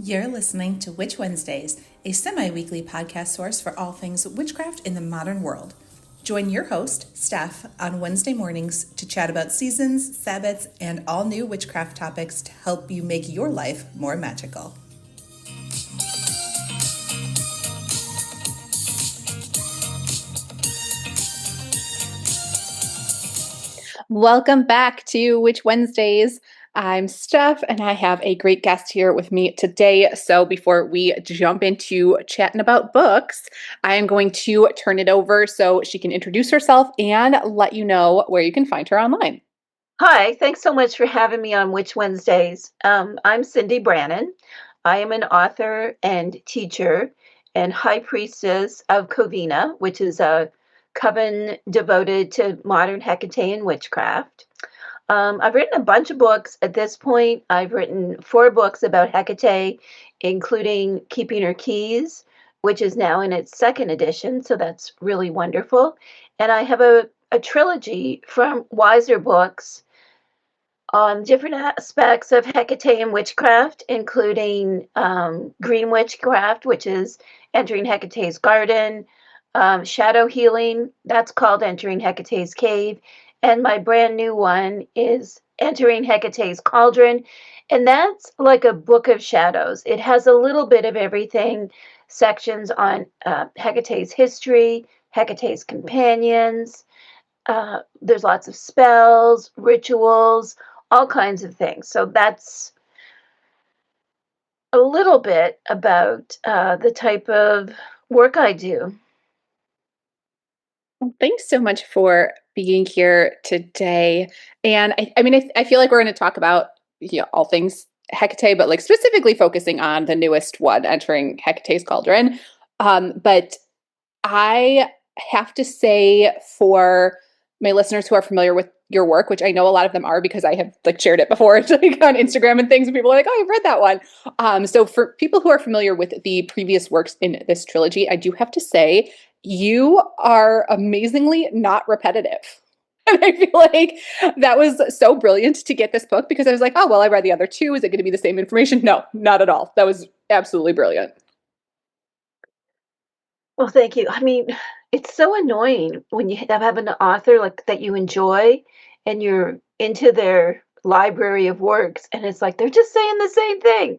You're listening to Witch Wednesdays, a semi-weekly podcast source for all things witchcraft in the modern world. Join your host, Steph, on Wednesday mornings to chat about seasons, Sabbats, and all new witchcraft topics to help you make your life more magical. Welcome back to Witch Wednesdays. I'm Steph, and I have a great guest here with me today. So before we jump into chatting about books, I am going to turn it over so she can introduce herself and let you know where you can find her online. Hi, thanks so much for having me on Witch Wednesdays. I'm Cyndi Brannen. I am an author and teacher and high priestess of Covina, which is a coven devoted to modern Hecatean witchcraft. I've written a bunch of books at this point. I've written 4 books about Hekate, including Keeping Her Keys, which is now in its 2nd edition, so that's really wonderful. And I have a trilogy from Wiser Books on different aspects of Hecatean witchcraft, including green witchcraft, which is entering Hecate's garden, shadow healing, that's called entering Hecate's cave, and my brand new one is entering Hecate's cauldron, and that's like a book of shadows. It has a little bit of everything, sections on Hecate's history, Hecate's companions, there's lots of spells, rituals, all kinds of things. So that's a little bit about the type of work I do. Well, thanks so much for being here today. And I feel like we're going to talk about all things Hecate, but like specifically focusing on the newest one, entering Hecate's cauldron. But I have to say, for my listeners who are familiar with your work, which I know a lot of them are because I have like shared it before like on Instagram and things, and people are like, "Oh, I've read that one." So for people who are familiar with the previous works in this trilogy, I do have to say you are amazingly not repetitive. And I feel like that was so brilliant to get this book because I was like, "Oh, well, I read the other two. Is it going to be the same information?" No, not at all. That was absolutely brilliant. Well, thank you. I mean, it's so annoying when you have an author like that you enjoy and you're into their library of works, and it's like they're just saying the same thing.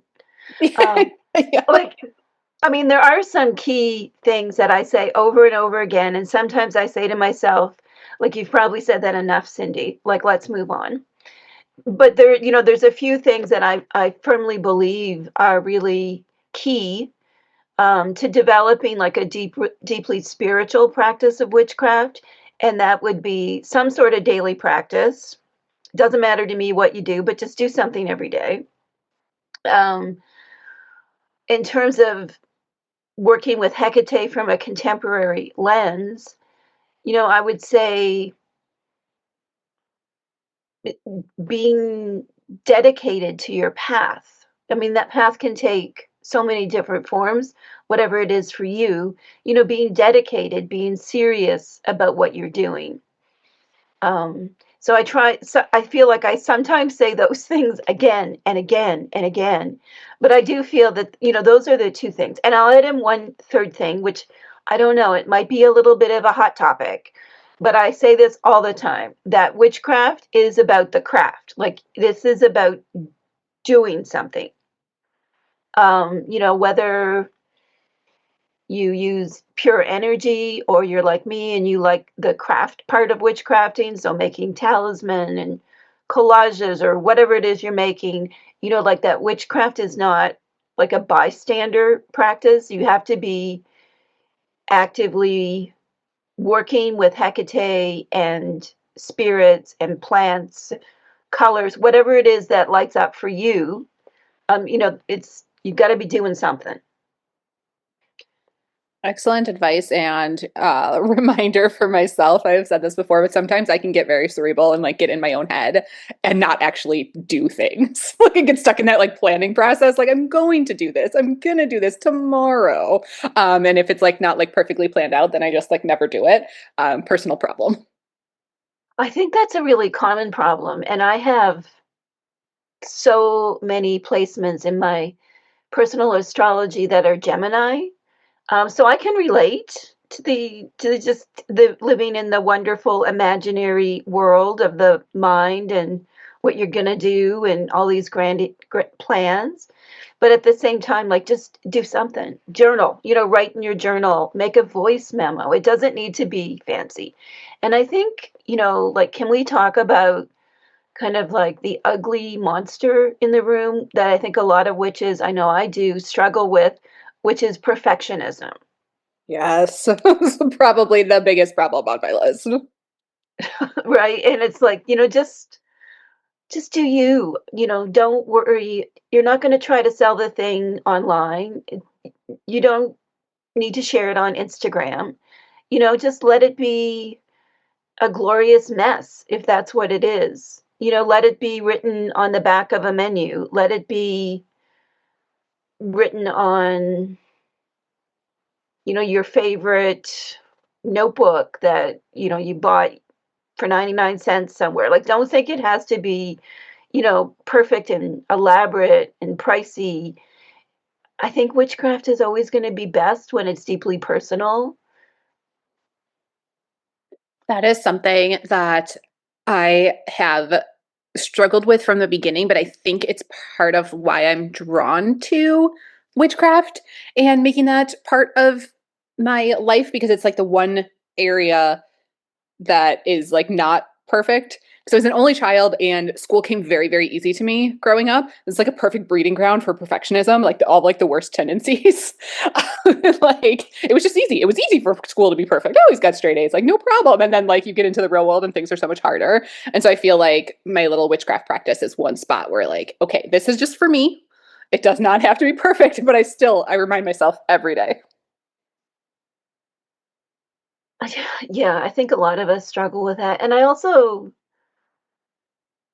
Um, Yeah. like I mean, there are some key things that I say over and over again, and sometimes I say to myself, like, you've probably said that enough, Cyndi, like, let's move on. But there's a few things that I firmly believe are really key to developing like a deeply spiritual practice of witchcraft, and that would be some sort of daily practice. Doesn't matter to me what you do, but just do something every day. Um, in terms of working with Hecate from a contemporary lens, I would say being dedicated to your path. I mean, that path can take so many different forms, whatever it is for you, being dedicated, being serious about what you're doing. So I feel like I sometimes say those things again and again and again, but I do feel that, those are the 2 things. And I'll add in one third thing, which I don't know, it might be a little bit of a hot topic, but I say this all the time, that witchcraft is about the craft. Like, this is about doing something. Whether you use pure energy or you're like me and you like the craft part of witchcrafting, so making talisman and collages or whatever it is you're making, like that witchcraft is not like a bystander practice. You have to be actively working with Hecate and spirits and plants, colors, whatever it is that lights up for you. It's you've got to be doing something. Excellent advice and reminder for myself. I've said this before, but sometimes I can get very cerebral and like get in my own head and not actually do things. Like I get stuck in that like planning process. Like I'm going to do this. I'm gonna do this tomorrow. And if it's like not like perfectly planned out, then I just like never do it. Personal problem. I think that's a really common problem, and I have so many placements in my personal astrology that are Gemini. So I can relate to the living in the wonderful imaginary world of the mind and what you're gonna do and all these grand plans. But at the same time, like, just do something. Journal, write in your journal, make a voice memo. It doesn't need to be fancy. And I think, like, can we talk about kind of like the ugly monster in the room that I think a lot of witches, I know I do, struggle with, which is perfectionism. Yes, probably the biggest problem on my list. Right? And it's like, just do you, don't worry. You're not going to try to sell the thing online. You don't need to share it on Instagram. Just let it be a glorious mess if that's what it is. Let it be written on the back of a menu. Let it be written on, your favorite notebook that, you bought for 99 cents somewhere. Like, don't think it has to be, perfect and elaborate and pricey. I think witchcraft is always going to be best when it's deeply personal. That is something that I have struggled with from the beginning, but I think it's part of why I'm drawn to witchcraft and making that part of my life, because it's like the one area that is like not perfect. So I was an only child and school came very, very easy to me growing up. It's like a perfect breeding ground for perfectionism, like all like the worst tendencies. Like it was just easy. It was easy for school to be perfect. I always got straight A's, like no problem. And then like you get into the real world and things are so much harder. And so I feel like my little witchcraft practice is one spot where like, okay, this is just for me. It does not have to be perfect, but I remind myself every day. Yeah, I think a lot of us struggle with that. And I also,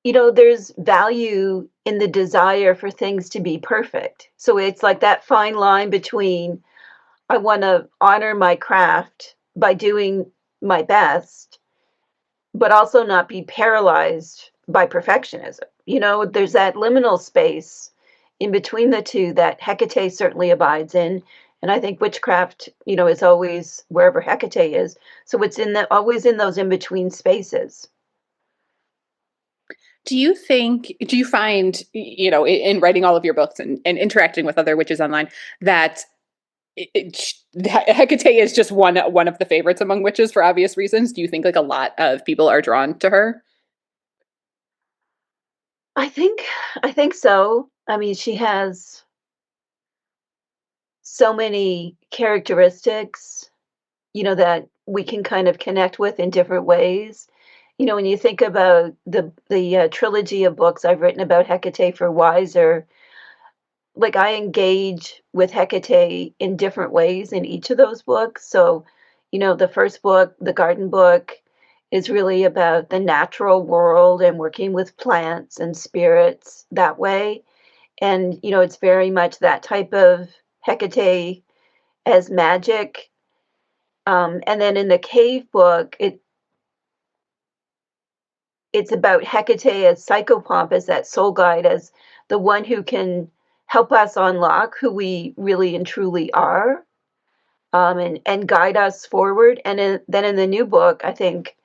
there's value in the desire for things to be perfect. So it's like that fine line between I want to honor my craft by doing my best, but also not be paralyzed by perfectionism. There's that liminal space in between the two that Hecate certainly abides in. And I think witchcraft, is always wherever Hecate is. So it's always in those in between spaces. Do you find, in writing all of your books and interacting with other witches online, that Hecate is just one of the favorites among witches for obvious reasons? Do you think like a lot of people are drawn to her? I think I think so. I mean, she has so many characteristics, that we can kind of connect with in different ways. When you think about the trilogy of books I've written about Hecate for Wiser, like I engage with Hecate in different ways in each of those books. So, the first book, the garden book, is really about the natural world and working with plants and spirits that way. And, it's very much that type of Hecate as magic. And then in the cave book, it's about Hecate as psychopomp, as that soul guide, as the one who can help us unlock who we really and truly are, and guide us forward. And then in the new book, I think,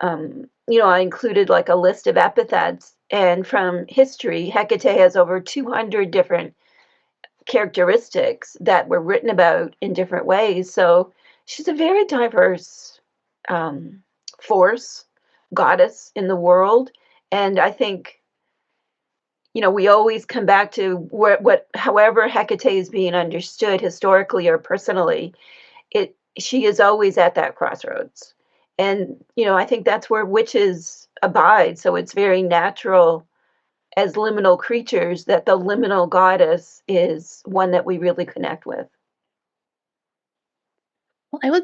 I included like a list of epithets. And from history, Hecate has over 200 different characteristics that were written about in different ways. So she's a very diverse force, goddess in the world. And I think, we always come back to however Hecate is being understood historically or personally, she is always at that crossroads. And, I think that's where witches abide. So it's very natural as liminal creatures that the liminal goddess is one that we really connect with. Well, I would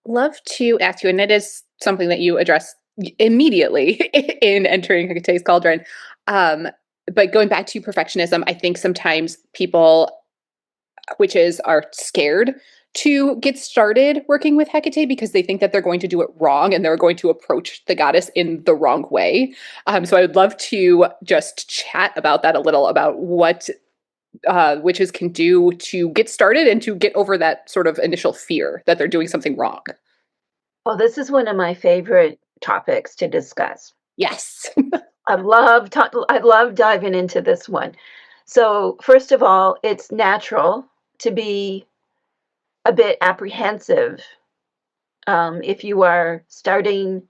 love to ask you, and it is something that you address immediately in entering Hecate's Cauldron. Um, but going back to perfectionism, I think sometimes people, witches, are scared to get started working with Hecate because they think that they're going to do it wrong and they're going to approach the goddess in the wrong way. So I would love to just chat about that a little, about what witches can do to get started and to get over that sort of initial fear that they're doing something wrong? Well, this is one of my favorite topics to discuss. Yes. I love diving into this one. So, first of all, it's natural to be a bit apprehensive if you are starting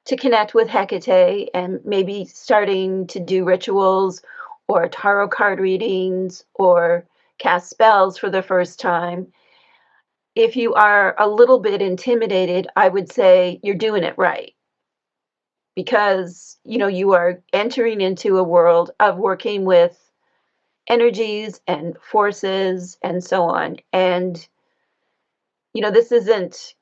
to connect with Hecate and maybe starting to do rituals or tarot card readings or cast spells for the first time. If you are a little bit intimidated, I would say you're doing it right because you are entering into a world of working with energies and forces and so on. And this isn't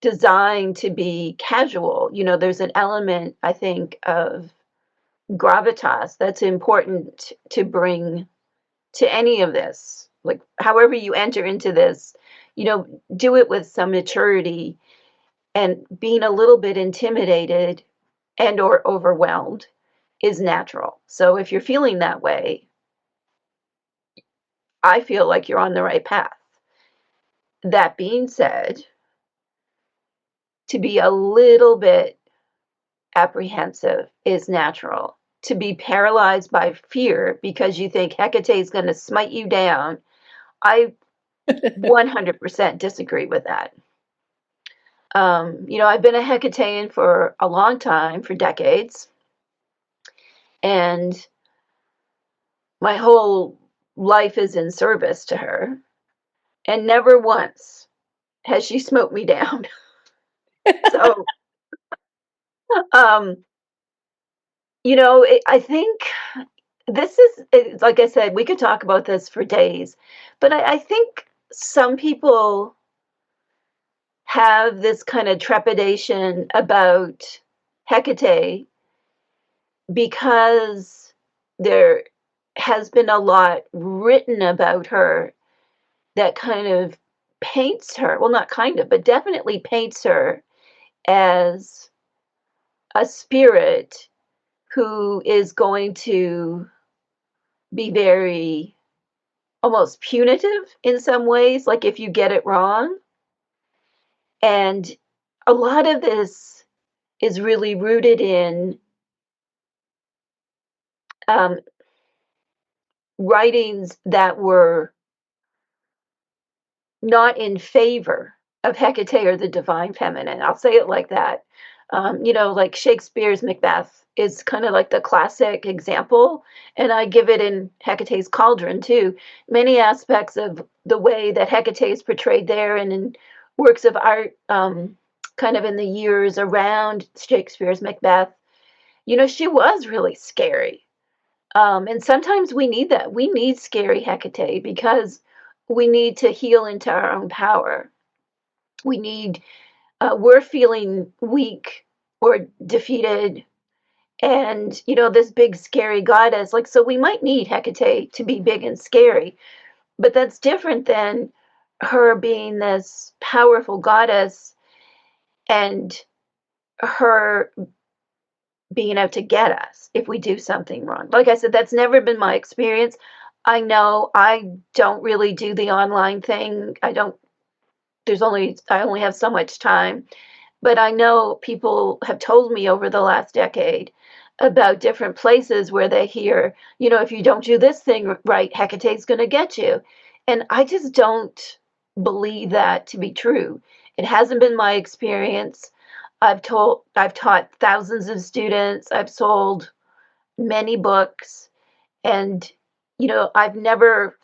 designed to be casual. There's an element, I think, of gravitas that's important to bring to any of this. Like, however you enter into this, do it with some maturity, and being a little bit intimidated and or overwhelmed is natural. So if you're feeling that way, I feel like you're on the right path. That being said, to be a little bit apprehensive is natural. To be paralyzed by fear because you think Hecate is going to smite you down, I 100% disagree with that. I've been a Hecatean for a long time, for decades, and my whole life is in service to her, and never once has she smote me down. So, um, I think like I said, we could talk about this for days, but I think some people have this kind of trepidation about Hecate because there has been a lot written about her that kind of paints her, well, not kind of, but definitely paints her as a spirit who is going to be very almost punitive in some ways, like if you get it wrong. And a lot of this is really rooted in um, writings that were not in favor of Hecate or the divine feminine. I'll say it like that. Like Shakespeare's Macbeth is kind of like the classic example, and I give it in Hecate's Cauldron too. Many aspects of the way that Hecate is portrayed there and in works of art, kind of in the years around Shakespeare's Macbeth, she was really scary. And sometimes we need that. We need scary Hecate because we need to heal into our own power. We need, we're feeling weak or defeated. And, this big scary goddess, like, so we might need Hecate to be big and scary, but that's different than her being this powerful goddess and her being out to get us if we do something wrong. Like I said, that's never been my experience. I know I don't really do the online thing. I only have so much time, but I know people have told me over the last decade about different places where they hear, if you don't do this thing right, Hecate's going to get you. And I just don't believe that to be true. It hasn't been my experience. I've taught thousands of students. I've sold many books, and I've never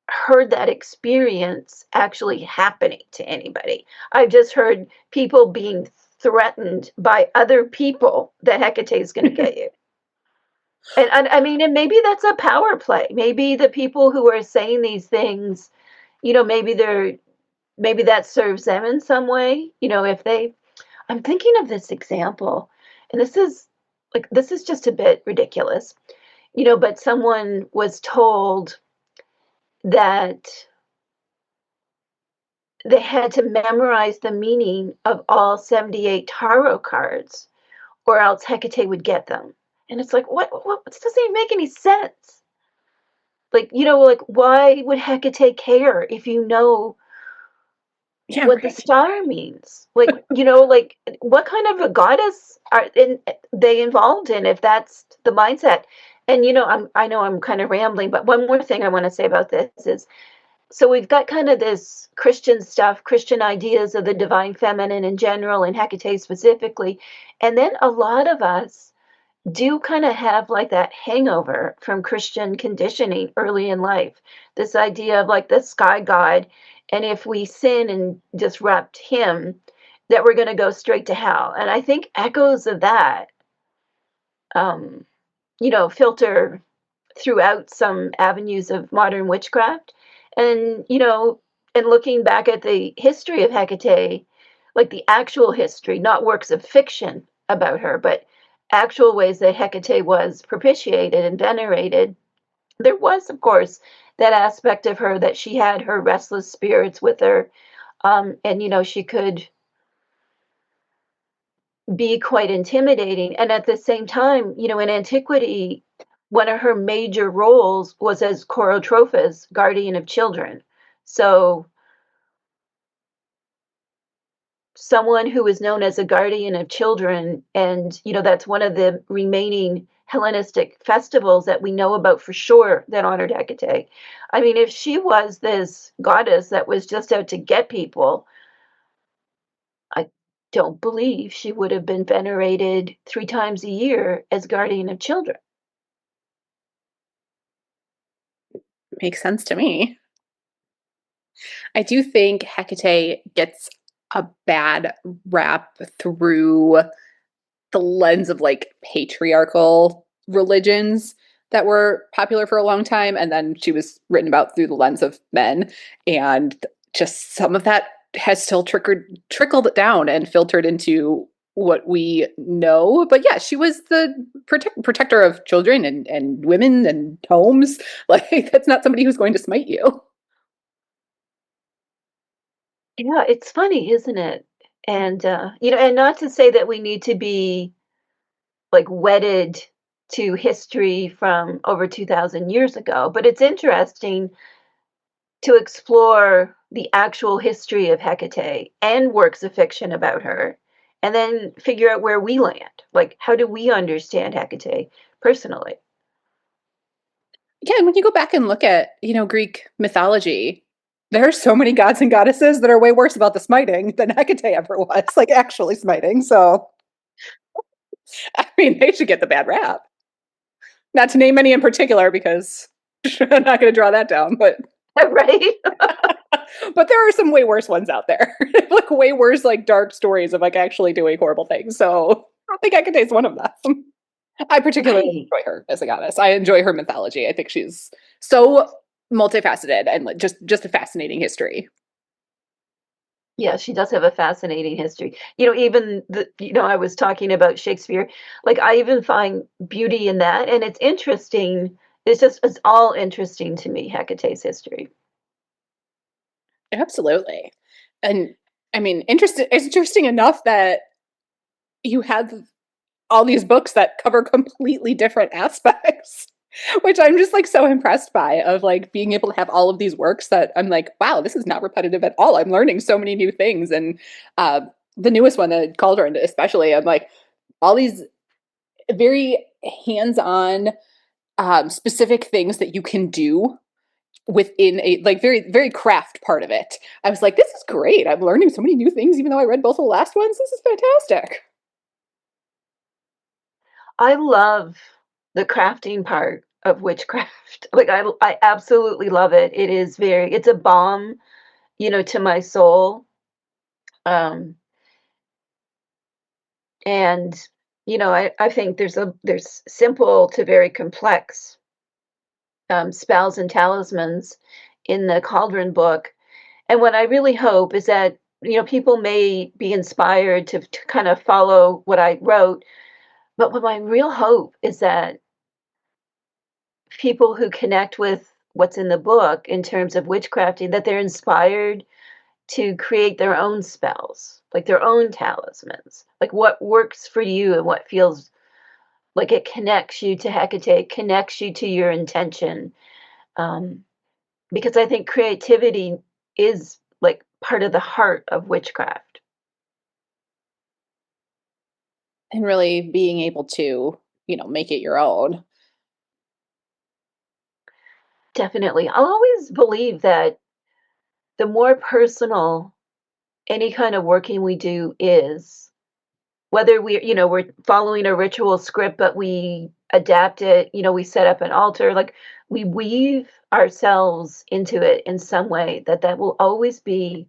heard that experience actually happening to anybody. I've just heard people being threatened by other people that Hecate is going to get you. And I mean, and maybe that's a power play. Maybe the people who are saying these things, maybe that serves them in some way. I'm thinking of this example, and this is just a bit ridiculous, but someone was told that they had to memorize the meaning of all 78 tarot cards or else Hecate would get them. And it's like, what? This doesn't even make any sense. Like, like, why would Hecate care if you know Yeah, what the right. star means? Like, like, what kind of a goddess are they involved in if that's the mindset? And I know I'm kind of rambling, but one more thing I want to say about this is, so we've got kind of this Christian stuff, Christian ideas of the divine feminine in general and Hecate specifically. And then a lot of us do kind of have like that hangover from Christian conditioning early in life. This idea of like the sky god, and if we sin and disrupt him, that we're going to go straight to hell. And I think echoes of that, um, filter throughout some avenues of modern witchcraft. And, and looking back at the history of Hecate, like the actual history, not works of fiction about her, but actual ways that Hecate was propitiated and venerated, there was, of course, that aspect of her that she had her restless spirits with her. And, she could be quite intimidating. And at the same time, in antiquity, one of her major roles was as Chorotrophes, guardian of children. So someone who is known as a guardian of children, and that's one of the remaining Hellenistic festivals that we know about for sure that honored Hecate. I mean, if she was this goddess that was just out to get people, I don't believe she would have been venerated 3 times a year as guardian of children. Makes sense to me. I do think Hecate gets a bad rap through the lens of like patriarchal religions that were popular for a long time. And then she was written about through the lens of men. And just some of that has still trickled down and filtered into what we know. But yeah, she was the protector of children and women and homes. Like, that's not somebody who's going to smite you. Yeah, it's funny, isn't it? And and not to say that we need to be like wedded to history from over 2000 years ago, but it's interesting to explore the actual history of Hecate and works of fiction about her, and then figure out where we land. Like, how do we understand Hecate personally? Yeah, and when you go back and look at, Greek mythology, there are so many gods and goddesses that are way worse about the smiting than Hecate ever was, like actually smiting. So, I mean, they should get the bad rap. Not to name any in particular because I'm not going to draw that down, but Right? there are some way worse ones out there. Like way worse like dark stories of like actually doing horrible things. So, I don't think Hecate's one of them. I particularly Right. enjoy her as a goddess. I enjoy her mythology. I think she's so multifaceted and like just a fascinating history. Yeah, she does have a fascinating history. Even I was talking about Shakespeare. Like, I even find beauty in that, and it's interesting. It's all interesting to me, Hecate's history. Absolutely. And I mean, interesting it's interesting enough that you have all these books that cover completely different aspects, which I'm just like so impressed by of like being able to have all of these works that I'm like, wow, this is not repetitive at all. I'm learning so many new things. And uh the newest one, the Cauldron especially, I'm like all these very hands-on specific things that you can do within a like very very craft part of it. I was like, this is great. I'm learning so many new things even though I read both of the last ones. This is fantastic. I love the crafting part of witchcraft. Like, I absolutely love it. It's a balm, to my soul. Um, and I think there's simple to very complex spells and talismans in the Cauldron book. And what I really hope is that, people may be inspired to kind of follow what I wrote. But what my real hope is that people who connect with what's in the book in terms of witchcrafting, that they're inspired to create their own spells, like their own talismans, like what works for you and what feels like it connects you to Hecate, connects you to your intention. Um, because I think creativity is like part of the heart of witchcraft. And really being able to, make it your own. Definitely. I'll always believe that the more personal any kind of working we do is, whether we're following a ritual script, but we adapt it, we set up an altar, like we weave ourselves into it in some way, that will always be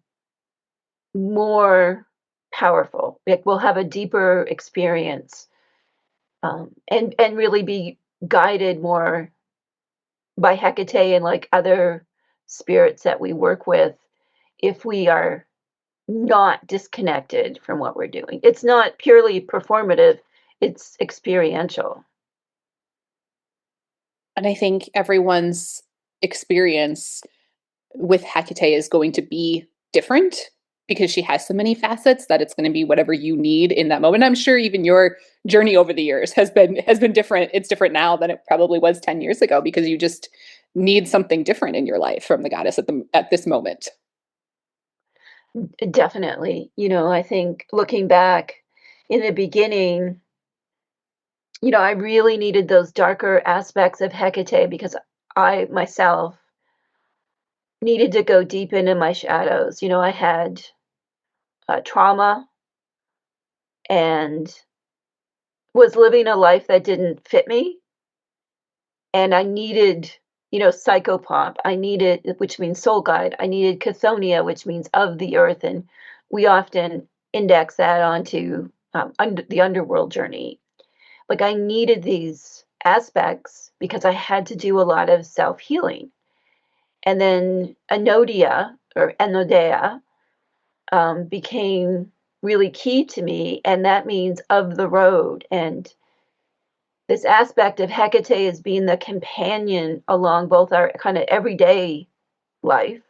more powerful. Like we'll have a deeper experience, and really be guided more by Hecate and like other spirits that we work with if we are not disconnected from what we're doing. It's not purely performative, it's experiential. And I think everyone's experience with Hecate is going to be different because she has so many facets that it's going to be whatever you need in that moment. I'm sure even your journey over the years has been different. It's different now than it probably was 10 years ago because you just need something different in your life from the goddess at this moment. Definitely. I think looking back in the beginning, I really needed those darker aspects of Hecate because I myself needed to go deep into my shadows. I had trauma and was living a life that didn't fit me. And I needed, psychopomp. I needed, which means soul guide. I needed Cathonia, which means of the earth. And we often index that onto the underworld journey. Like I needed these aspects because I had to do a lot of self healing. And then Anodia or Enodea became really key to me. And that means of the road. And this aspect of Hecate as being the companion along both our kind of everyday life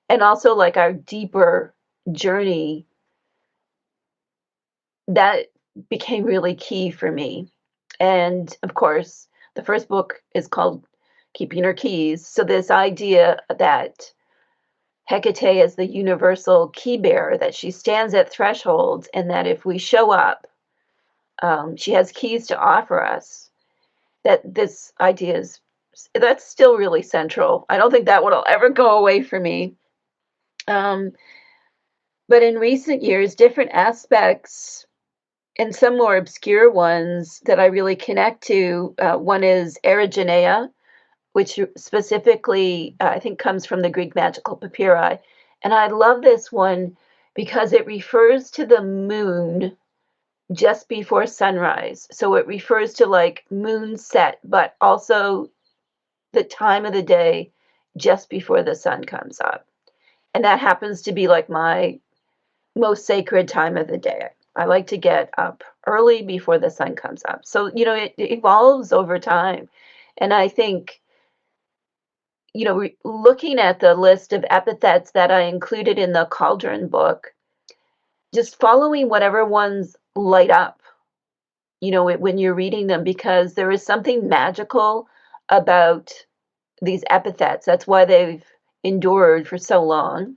and also like our deeper journey, that became really key for me. And of course, the first book is called Keeping Her Keys. So this idea that Hecate is the universal key bearer, that she stands at thresholds, and that if we show up, she has keys to offer us. That this idea is that's still really central. I don't think that will ever go away for me. Um, but in recent years, different aspects and some more obscure ones that I really connect to. One is Erigeneia, which specifically I think comes from the Greek magical papyri. And I love this one because it refers to the moon just before sunrise. So it refers to like moon set, but also the time of the day just before the sun comes up. And that happens to be like my most sacred time of the day. I like to get up early before the sun comes up. So, it evolves over time. And I think, looking at the list of epithets that I included in the Cauldron book, just following whatever ones light up, when you're reading them, because there is something magical about these epithets. That's why they've endured for so long.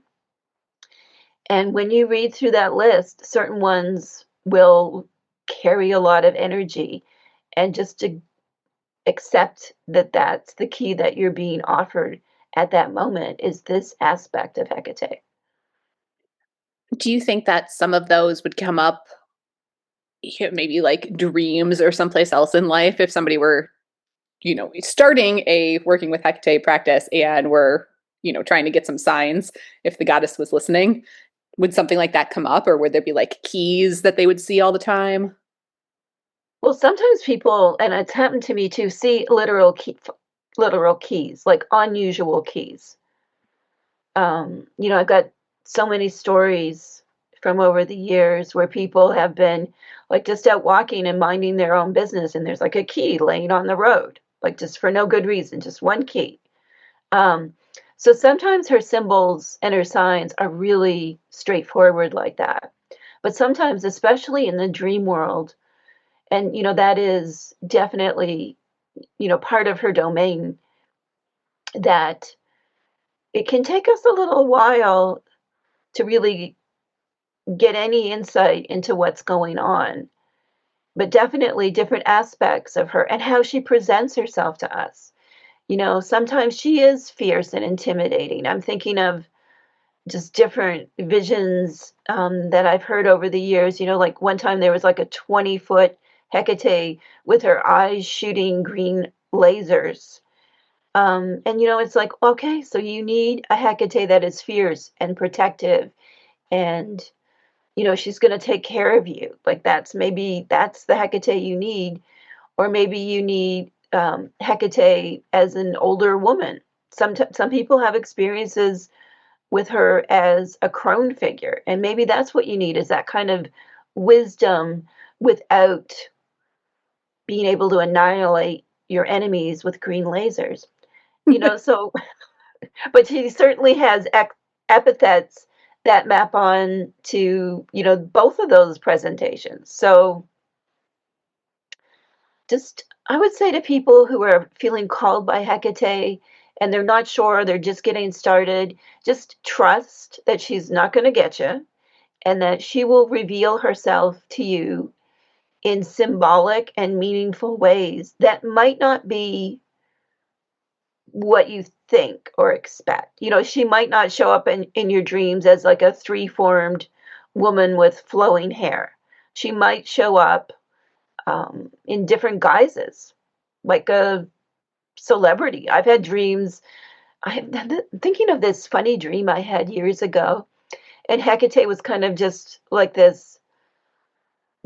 And when you read through that list, certain ones will carry a lot of energy. And just to accept that that's the key that you're being offered at that moment is this aspect of Hecate. Do you think that some of those would come up, maybe like dreams or someplace else in life if somebody were, starting a working with Hecate practice and were, trying to get some signs if the goddess was listening? Would something like that come up, or would there be like keys that they would see all the time? Well, sometimes people, and it's happened to me too, see literal keys, like unusual keys. I've got so many stories from over the years where people have been like just out walking and minding their own business, and there's like a key laying on the road, like just for no good reason, just one key. Um, so sometimes her symbols and her signs are really straightforward like that. But sometimes, especially in the dream world, and that is definitely, part of her domain, that it can take us a little while to really get any insight into what's going on, but definitely different aspects of her and how she presents herself to us. Sometimes she is fierce and intimidating. I'm thinking of just different visions that I've heard over the years. Like one time there was like a 20-foot Hecate with her eyes shooting green lasers. And it's like, okay, so you need a Hecate that is fierce and protective, and she's going to take care of you. Like maybe that's the Hecate you need, or maybe you need Hecate as an older woman. Some people have experiences with her as a crone figure, and maybe that's what you need, is that kind of wisdom without being able to annihilate your enemies with green lasers. So but she certainly has epithets that map on to both of those presentations. So just, I would say to people who are feeling called by Hecate and they're not sure, they're just getting started, just trust that she's not going to get you, and that she will reveal herself to you in symbolic and meaningful ways that might not be what you think or expect. She might not show up in your dreams as like a three-formed woman with flowing hair. She might show up in different guises, like a celebrity. I've had dreams. I'm thinking of this funny dream I had years ago, and Hecate was kind of just like this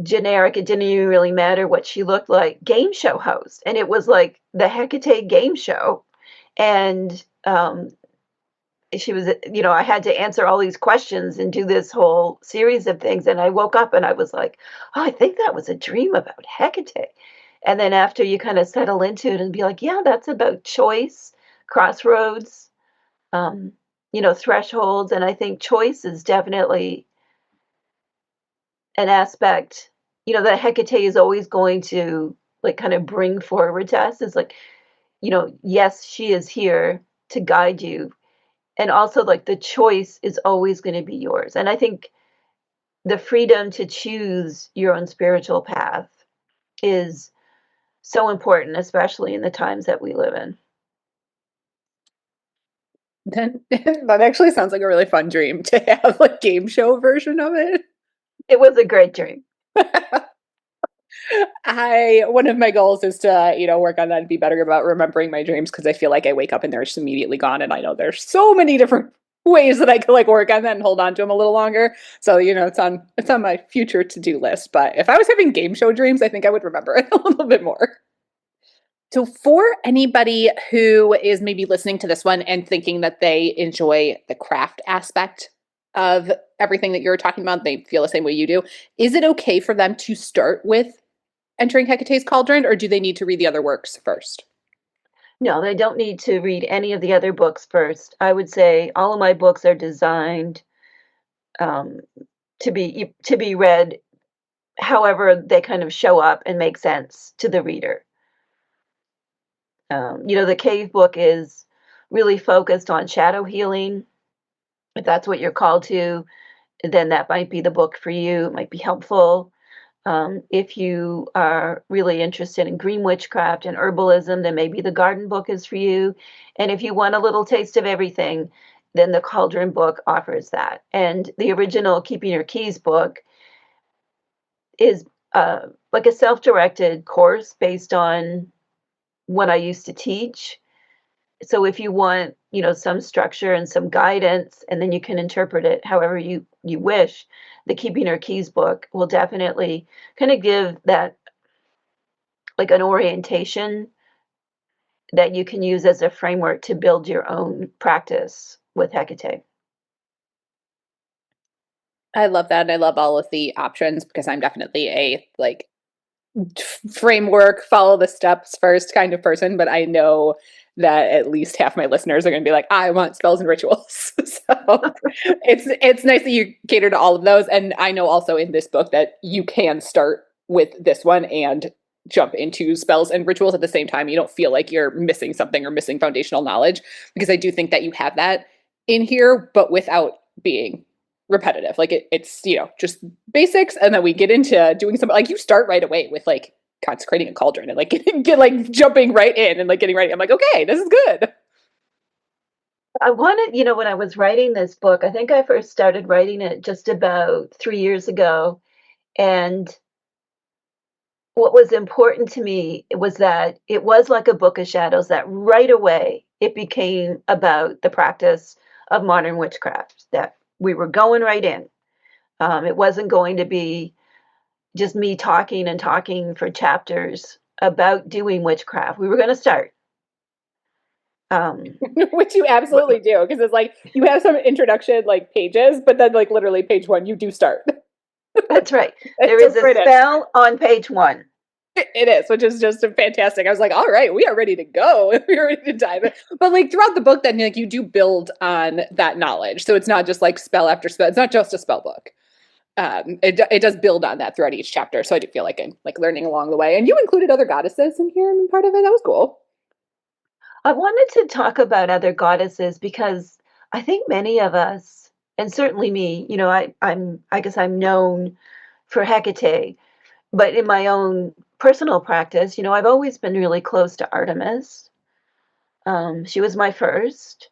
generic, it didn't even really matter what she looked like, game show host. And it was like the Hecate game show. And she was, I had to answer all these questions and do this whole series of things. And I woke up and I was like, oh, I think that was a dream about Hecate. And then after you kind of settle into it and be like, yeah, that's about choice, crossroads, thresholds. And I think choice is definitely an aspect, that Hecate is always going to like kind of bring forward to us. Is like, yes, she is here to guide you. And also like the choice is always going to be yours. And I think the freedom to choose your own spiritual path is so important, especially in the times that we live in. Then that actually sounds like a really fun dream to have a game show version of it. It was a great dream. One of my goals is to, work on that and be better about remembering my dreams, because I feel like I wake up and they're just immediately gone. And I know there's so many different ways that I could like work on that and hold on to them a little longer. So, it's on my future to-do list. But if I was having game show dreams, I think I would remember it a little bit more. So for anybody who is maybe listening to this one and thinking that they enjoy the craft aspect of everything that you're talking about, they feel the same way you do, is it okay for them to start with entering Hecate's Cauldron, or do they need to read the other works first? No, they don't need to read any of the other books first. I would say all of my books are designed um, to be read however they kind of show up and make sense to the reader. The cave book is really focused on shadow healing. If that's what you're called to, then that might be the book for you. It might be helpful. If you are really interested in green witchcraft and herbalism, then maybe the garden book is for you. And if you want a little taste of everything, then the Cauldron book offers that. And the original Keeping Your Keys book is like a self-directed course based on what I used to teach. So if you want, some structure and some guidance, and then you can interpret it however you wish, the Keeping Her Keys book will definitely kind of give that like an orientation that you can use as a framework to build your own practice with Hecate. I love that. And I love all of the options, because I'm definitely a framework, follow the steps first kind of person, but I know that at least half my listeners are going to be like, I want spells and rituals. So it's nice that you cater to all of those. And I know also in this book that you can start with this one and jump into spells and rituals at the same time. You don't feel like you're missing something or missing foundational knowledge, because I do think that you have that in here, but without being repetitive. Like it's, just basics. And then we get into doing something like you start right away with like consecrating a cauldron and like get like jumping right in and like getting ready. I'm like, okay, this is good. I wanted, when I was writing this book, I think I first started writing it just about 3 years ago. And what was important to me was that it was like a book of shadows, that right away it became about the practice of modern witchcraft, that we were going right in. It wasn't going to be just me talking and talking for chapters about doing witchcraft. We were going to start. Which you absolutely do, because it's like you have some introduction like pages, but then like literally page one, you do start. That's right. There is a spell on page one. It is, which is just fantastic. I was like, all right, we are ready to go. We're ready to dive in. But like throughout the book, then like you do build on that knowledge. So it's not just like spell after spell. It's not just a spell book. It does build on that throughout each chapter. So I do feel like I'm like learning along the way. And you included other goddesses in here and part of it. That was cool. I wanted to talk about other goddesses because I think many of us, and certainly me, I guess I'm known for Hecate, but in my own personal practice, I've always been really close to Artemis. She was my first,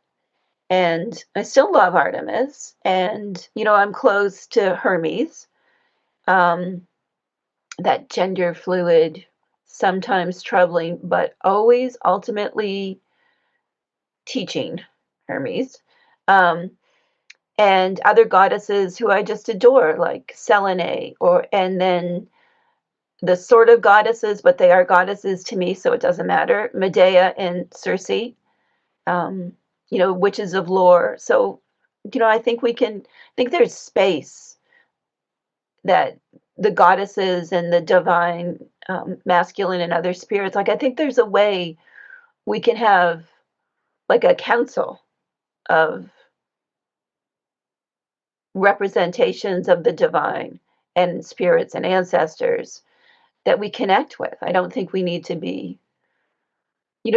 and I still love Artemis. And, I'm close to Hermes, that gender fluid, sometimes troubling, but always ultimately teaching Hermes. Um, and other goddesses who I just adore, like Selene, and then the sort of goddesses, but they are goddesses to me, so it doesn't matter. Medea and Circe, witches of lore. So, I think I think there's space that the goddesses and the divine, masculine and other spirits, like I think there's a way we can have like a council of representations of the divine and spirits and ancestors that we connect with. I don't think we need to be,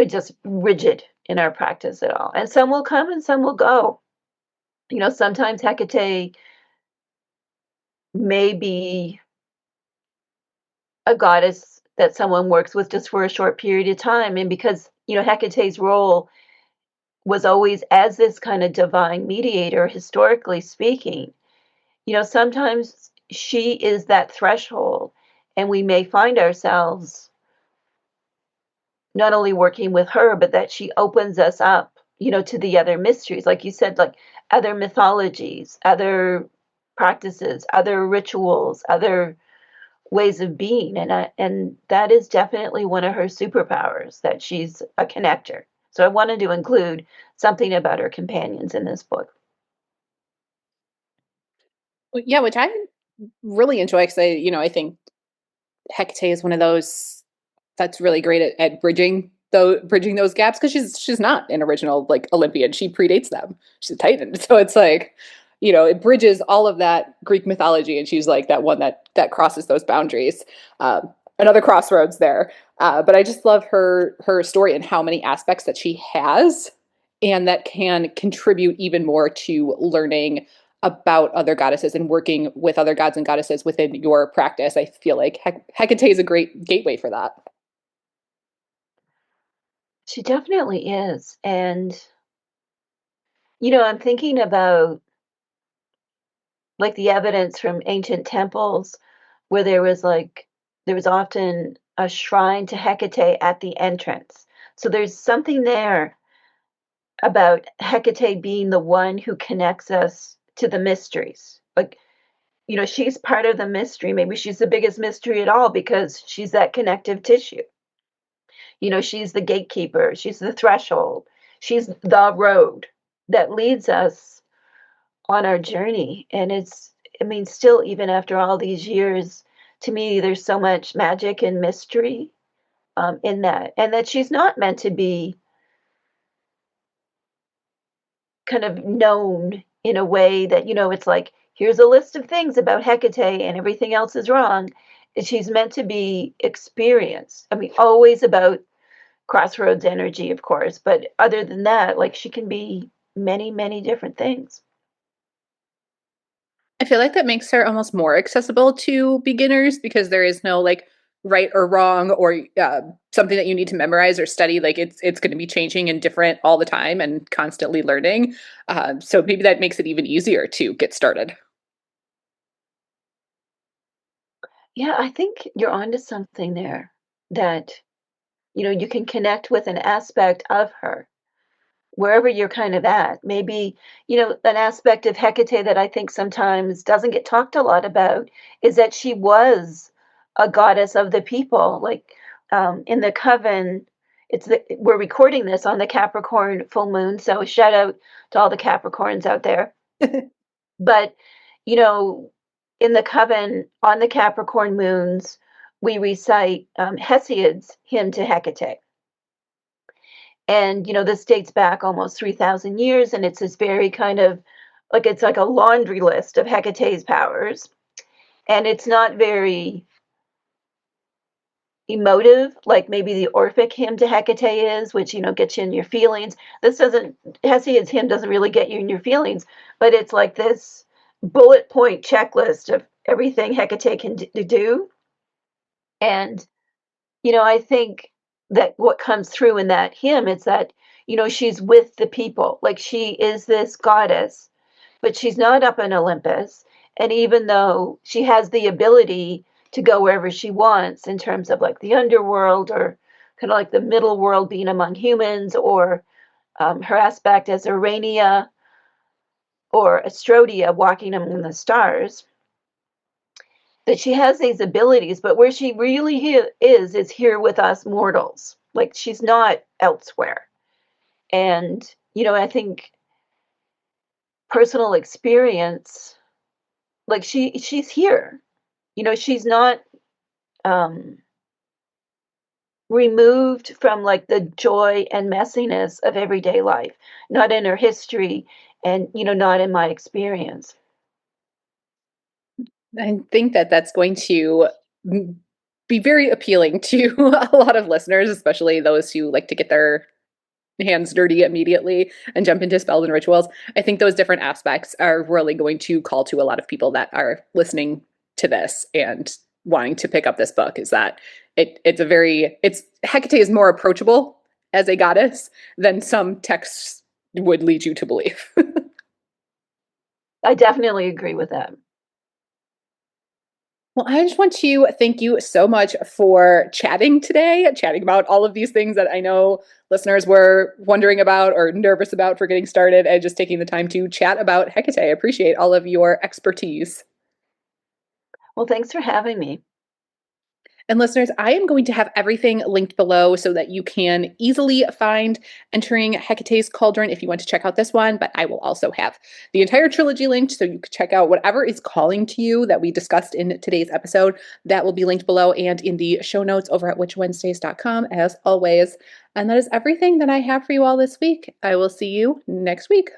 just rigid in our practice at all. And some will come and some will go. Sometimes Hecate may be a goddess that someone works with just for a short period of time. And because, Hecate's role was always as this kind of divine mediator, historically speaking, sometimes she is that threshold, and we may find ourselves not only working with her, but that she opens us up, to the other mysteries, like you said, like other mythologies, other practices, other rituals, other ways of being, and that is definitely one of her superpowers, that she's a connector. So I wanted to include something about her companions in this book. Yeah, which I really enjoy because I think Hecate is one of those that's really great at bridging those gaps, because she's not an original like Olympian. She predates them. She's a Titan. So it's like, it bridges all of that Greek mythology, and she's like that one that crosses those boundaries. Another crossroads there. But I just love her story and how many aspects that she has, and that can contribute even more to learning about other goddesses and working with other gods and goddesses within your practice. I feel like Hecate is a great gateway for that. She definitely is. And, I'm thinking about like the evidence from ancient temples where there was often a shrine to Hecate at the entrance. So there's something there about Hecate being the one who connects us to the mysteries. Like, she's part of the mystery. Maybe she's the biggest mystery at all because she's that connective tissue. She's the gatekeeper, she's the threshold, she's the road that leads us on our journey. And still, even after all these years, to me, there's so much magic and mystery, in that, and that she's not meant to be kind of known in a way that, it's like, here's a list of things about Hecate and everything else is wrong. She's meant to be experienced. I mean, always about crossroads energy, of course, but other than that, like she can be many, many different things. I feel like that makes her almost more accessible to beginners because there is no like right or wrong or something that you need to memorize or study. Like it's going to be changing and different all the time and constantly learning. So maybe that makes it even easier to get started. Yeah, I think you're onto something there that, you can connect with an aspect of her wherever you're kind of at. Maybe, an aspect of Hecate that I think sometimes doesn't get talked a lot about is that she was a goddess of the people. Like in the coven, we're recording this on the Capricorn full moon, so shout out to all the Capricorns out there. But, you know, in the coven on the Capricorn moons, we recite Hesiod's hymn to Hecate. And, this dates back almost 3,000 years, and it's this very kind of like it's like a laundry list of Hecate's powers. And it's not very emotive, like maybe the Orphic hymn to Hecate is, which, gets you in your feelings. This doesn't, Hesiod's hymn doesn't really get you in your feelings, but it's like this bullet point checklist of everything Hecate can do. And, I think that what comes through in that hymn is that, she's with the people. Like she is this goddess, but she's not up in Olympus. And even though she has the ability to go wherever she wants in terms of like the underworld or kind of like the middle world being among humans or her aspect as Urania or Astrodia walking among the stars, that she has these abilities, but where she really is here with us mortals. Like she's not elsewhere. And, I think personal experience, like she's here. She's not um removed from like the joy and messiness of everyday life, not in her history and, not in my experience. I think that that's going to be very appealing to a lot of listeners, especially those who like to get their hands dirty immediately and jump into spells and rituals. I think those different aspects are really going to call to a lot of people that are listening to this and wanting to pick up this book. Is that it's Hecate is more approachable as a goddess than some texts would lead you to believe. I definitely agree with that. Well, I just want to thank you so much for chatting today, chatting about all of these things that I know listeners were wondering about or nervous about for getting started, and just taking the time to chat about Hecate. I appreciate all of your expertise. Well, thanks for having me. And listeners, I am going to have everything linked below so that you can easily find Entering Hecate's Cauldron if you want to check out this one. But I will also have the entire trilogy linked so you can check out whatever is calling to you that we discussed in today's episode. That will be linked below and in the show notes over at witchwednesdays.com as always. And that is everything that I have for you all this week. I will see you next week.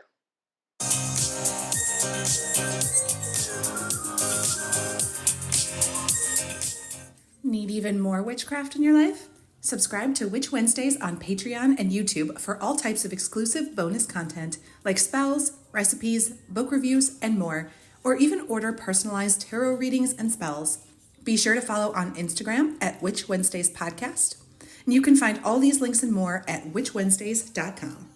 Need even more witchcraft in your life? Subscribe to Witch Wednesdays on Patreon and YouTube for all types of exclusive bonus content like spells, recipes, book reviews, and more, or even order personalized tarot readings and spells. Be sure to follow on Instagram at Witch Wednesdays Podcast, and you can find all these links and more at witchwednesdays.com.